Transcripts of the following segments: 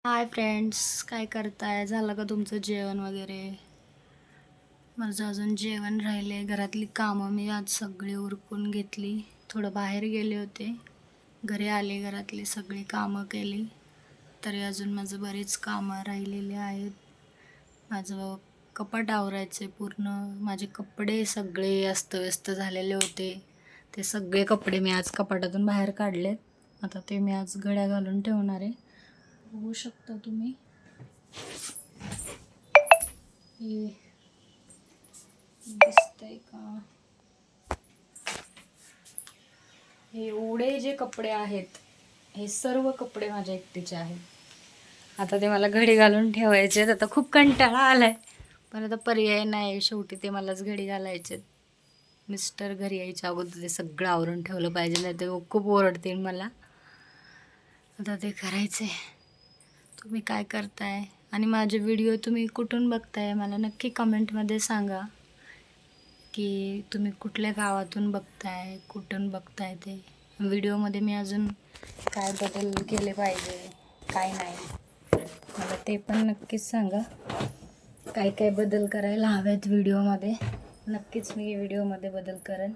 Hi friends, काय करताय? झालं का तुमचं जेवण वगैरे? माझं अजून जेवण राहिले. घरातली कामं मी आज सगळी उरकून घेतली. थोडं बाहेर गेले होते, घरी आले, घरातली सगळी कामं केली. तरी अजून माझं बरीच कामं राहिलेली आहेत. माझं कपाट आवरायचे पूर्ण. माझे कपडे सगळे अस्तव्यस्त झालेले होते. ते सगळे कपडे मी आज कपाटातून बाहेर काढलेत. आता ते मी आज घड्या घालून ठेवणार आहे. बघू शकता तुम्ही, हे दिसतंय का? हे एवढे जे कपडे आहेत, हे सर्व कपडे माझ्या एकटीचे आहेत. आता ते मला घडी घालून ठेवायचे आहेत. आता खूप कंटाळा आलाय, पण आता पर्याय नाही. शेवटी ते मलाच घडी घालायचे. मिस्टर घरी यायच्या अगोदर ते सगळं आवरून ठेवलं पाहिजे, नाही ते खूप ओरडतील मला. आता ते करायचे. तुम्ही काय करताय आणि माझे व्हिडिओ तुम्ही कुठून बघताय मला नक्की कमेंटमध्ये सांगा, की तुम्ही कुठल्या गावातून बघताय, कुठून बघताय. ते व्हिडिओमध्ये मी अजून काय बदल केले पाहिजे, काय नाही, मला ते पण नक्कीच सांगा. काय काय बदल करायला हवेत व्हिडिओमध्ये. नक्कीच मी व्हिडिओमध्ये बदल करेन.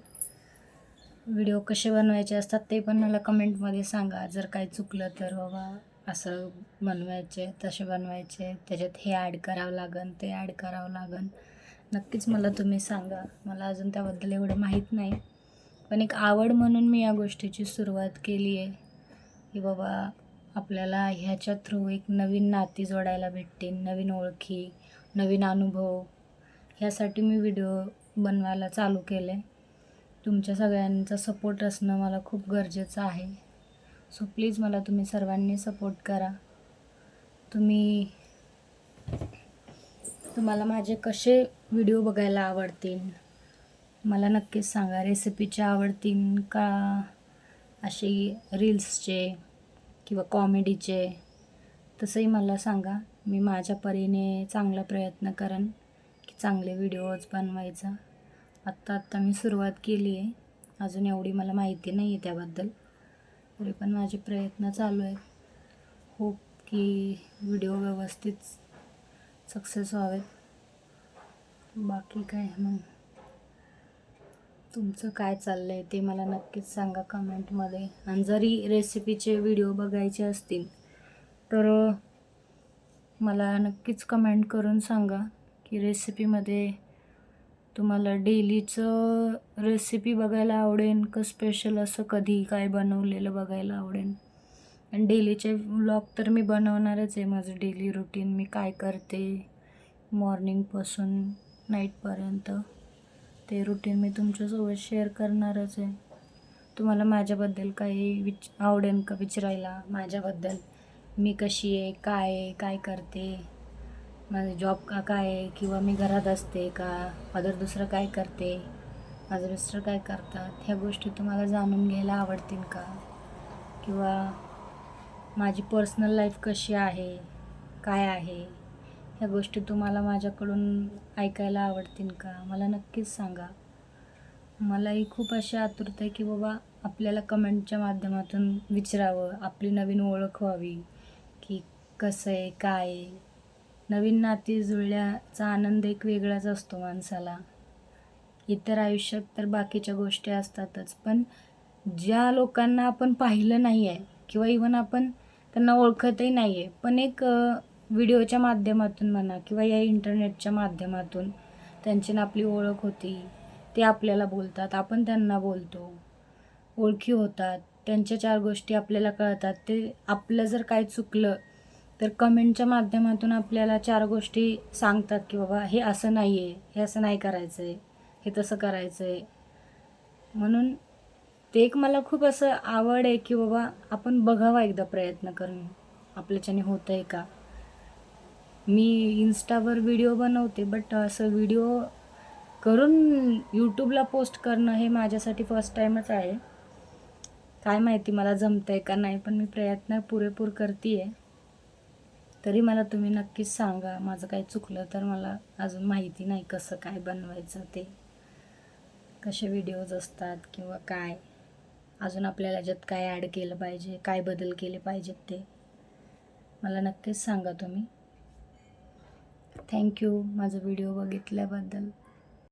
व्हिडिओ कसे बनवायचे असतात ते पण मला कमेंटमध्ये सांगा. जर काही चुकलं तर बाबा असं बनवायचे, तसे बनवायचे, त्याच्यात हे ॲड करावं लागन, ते ॲड करावं लागन. नक्कीच मला तुम्ही सांगा. मला अजून त्याबद्दल एवढं माहीत नाही, पण एक आवड म्हणून मी या गोष्टीची सुरुवात केली आहे, की बाबा आपल्याला ह्याच्या थ्रू एक नवीन नाती जोडायला भेटतील, नवीन ओळखी, नवीन अनुभव. ह्यासाठी मी व्हिडिओ बनवायला चालू केले. तुमच्या सगळ्यांचा सपोर्ट असणं मला खूप गरजेचं आहे. सो प्लीज मला तुम्ही सर्वांनी सपोर्ट करा. तुम्हाला माझे कसे व्हिडिओ बघायला आवडतील मला नक्कीच सांगा. रेसिपीचे आवडतील का, अशी रील्सचे किंवा कॉमेडीचे, तसंही मला सांगा. मी माझ्या परीने चांगला प्रयत्न करेन की चांगले व्हिडिओज बनवायचा. आत्ता मी सुरुवात केली आहे, अजून एवढी मला माहिती नाही आहे त्याबद्दल, तरी पण माझे प्रयत्न चालू आहेत. होप की व्हिडिओ व्यवस्थित सक्सेस व्हावेत. बाकी काय मग तुमचं काय चाललं आहे ते मला नक्कीच सांगा कमेंटमध्ये. आणि जरी रेसिपीचे व्हिडिओ बघायचे असतील तर मला नक्कीच कमेंट करून सांगा की रेसिपीमध्ये तुम्हाला डेलीचं रेसिपी बघायला आवडेल का स्पेशल असं कधी काय बनवलेलं बघायला आवडेल. आणि डेलीचे व्लॉग तर मी बनवणारच आहे. माझं डेली रुटीन, मी काय करते मॉर्निंगपासून नाईटपर्यंत, ते रुटीन मी तुमच्यासोबत शेअर करणारच आहे. तुम्हाला माझ्याबद्दल काही आवडेल का विचारायला, माझ्याबद्दल मी कशी आहे, काय करते, माझं जॉब काय आहे, किंवा मी घरात असते का, अदर दुसरं काय करते, माझे मिस्टर काय करतात, ह्या गोष्टी तुम्हाला जाणून घ्यायला आवडतील का, किंवा माझी पर्सनल लाईफ कशी आहे, काय आहे, ह्या गोष्टी तुम्हाला माझ्याकडून ऐकायला आवडतील का, मला नक्कीच सांगा. मलाही खूप अशी आतुरता आहे की बाबा आपल्याला कमेंटच्या माध्यमातून विचारावं, आपली नवीन ओळख व्हावी, की कसं आहे, काय आहे. नवीन नाती जुळल्याचा आनंद एक वेगळाच असतो माणसाला. इतर आयुष्यात तर बाकीच्या गोष्टी असतातच, पण ज्या लोकांना आपण पाहिलं नाही आहे किंवा इव्हन आपण त्यांना ओळखतही नाही आहे, पण एक व्हिडिओच्या माध्यमातून म्हणा किंवा या इंटरनेटच्या माध्यमातून त्यांची आपली ओळख होती. ते आपल्याला बोलतात, आपण त्यांना बोलतो, ओळखी होतात, त्यांच्या 4 गोष्टी आपल्याला कळतात. ते आपलं जर काय चुकलं तर कमेंटच्या माध्यमातून आपल्याला 4 गोष्टी सांगतात की बाबा हे असं नाही आहे, हे असं नाही करायचं आहे, हे तसं करायचं आहे. म्हणून ते एक मला खूप असं आवड आहे की बाबा आपण बघावा एकदा प्रयत्न करून आपल्याच्याने होतं आहे का. मी इन्स्टावर व्हिडिओ बनवते, बट असं व्हिडिओ करून यूट्यूबला पोस्ट करणं हे माझ्यासाठी फर्स्ट टाईमच आहे. काय माहिती मला जमतं आहे का नाही, पण मी प्रयत्न पुरेपूर करते आहे. तरी मला तुम्ही नक्कीच सांगा. माझं काही चुकलं तर मला अजून माहिती नाही कसं काय बनवायचं, ते कसे व्हिडिओज असतात किंवा काय अजून आपल्याला याच्यात काय ॲड केलं पाहिजे, काय बदल केले पाहिजेत ते. मला नक्कीच सांगा तुम्ही. थँक्यू माझा व्हिडिओ बघितल्याबद्दल.